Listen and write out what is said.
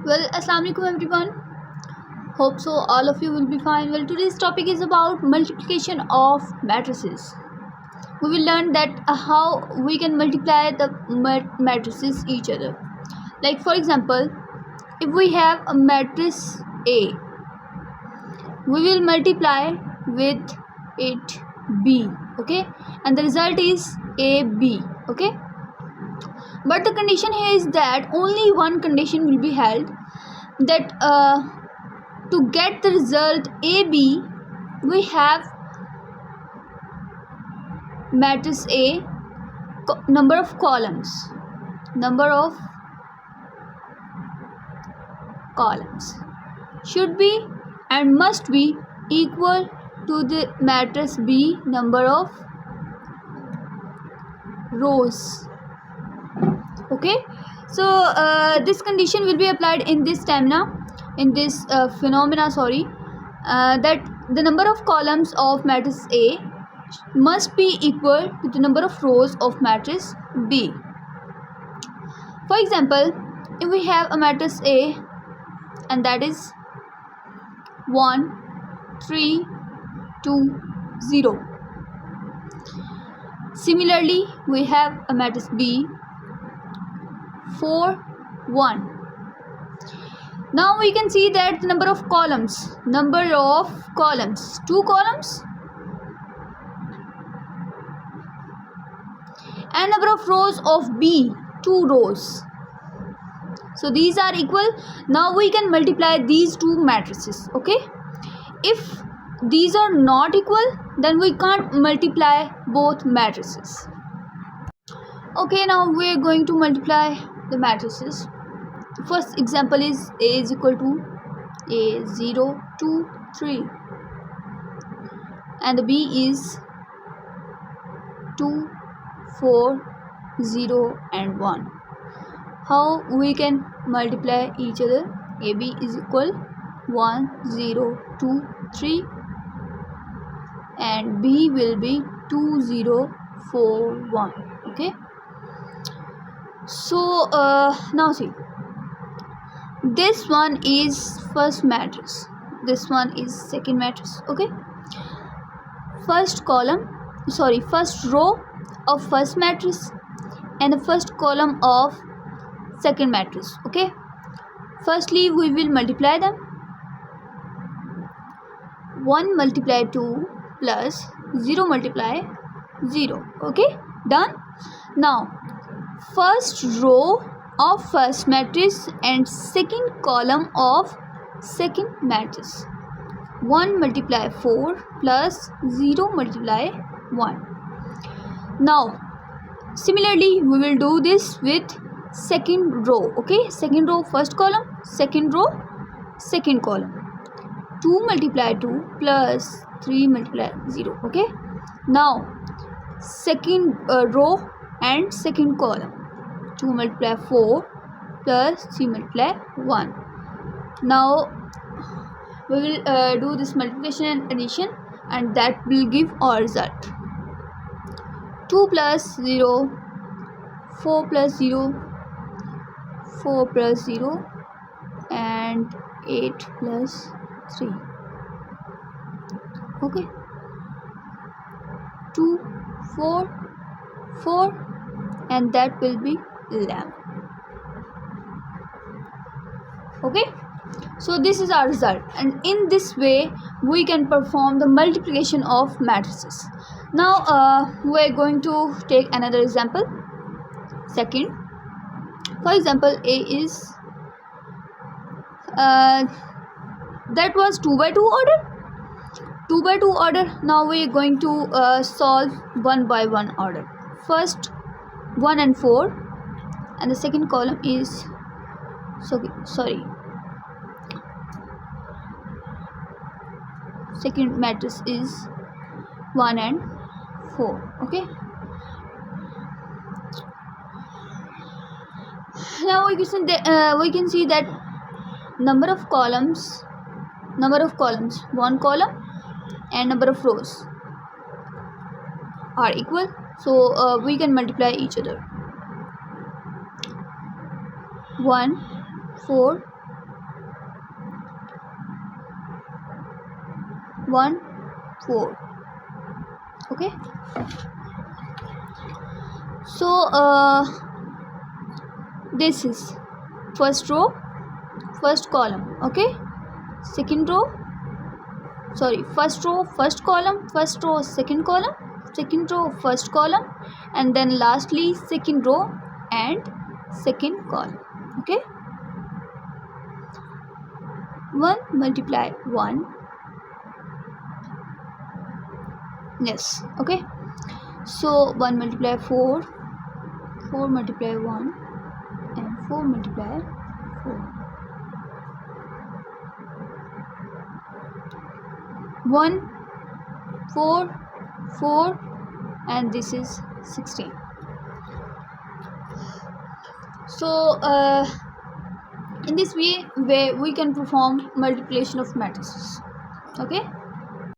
Well, assalamu alaikum everyone. Hope so all of you will be fine. Well, today's topic is about multiplication of matrices. We will learn that how we can multiply the matrices each other. Like for example, if we have a matrix A, we will multiply with it B, okay, and the result is AB, okay. But the condition here is that only one condition will be held, that to get the result AB, we have matrix A number of columns should be and must be equal to the matrix B number of rows, okay. So this condition will be applied in this phenomena, that the number of columns of matrix A must be equal to the number of rows of matrix B. For example, if we have a matrix A and that is 1 3 2 0. Similarly, we have a matrix B 4 1. Now we can see that the number of columns, 2 columns, and number of rows of B, 2 rows. So these are equal. Now we can multiply these two matrices, okay. If these are not equal, then we can't multiply both matrices. Okay, now we are going to multiply the matrices. First example is A is equal to A 0 2 3 and the B is 2 4 0 and 1. How we can multiply each other? AB is equal 1 0 2 3 and B will be 2 0 4 1, okay. So now see, this one is first matrix, this one is second matrix, okay. First row of first matrix and the first column of second matrix, okay. Firstly, we will multiply them. 1 multiply 2 plus 0 multiply 0, okay, done. Now first row of first matrix and second column of second matrix, 1 multiply 4 plus 0 multiply 1. Now similarly we will do this with second row, okay. Second row first column, second row second column, 2 multiply 2 plus 3 multiply 0, okay. Now second row and second column, 2 multiply 4 plus 3 multiply 1. Now we will do this multiplication and addition, and that will give our result. 2 plus 0, 4 plus 0, 4 plus 0 and 8 plus 3, okay. 2 4 4 and that will be 11, okay. So this is our result, and in this way we can perform the multiplication of matrices. Now we are going to take another example, second. For example, A is that was 2 by 2 order. Now we are going to solve 1 by 1 order. First 1 and 4 and the second column is second matrix is 1 and 4, okay. Now we can see that number of columns, 1 column, and number of rows are equal, so we can multiply each other. 1 4 1 4. Okay, so this is first row, first column. Okay, second row, sorry, first row, first column, first row, second column, second row, first column, and then lastly second row and second column. Okay, 1 multiply 1. Yes. Okay, so 1 multiply 4, 4 multiply 1, and 4 multiply 4. 1 4 4, and this is 16. So in this way we can perform multiplication of matrices. Okay.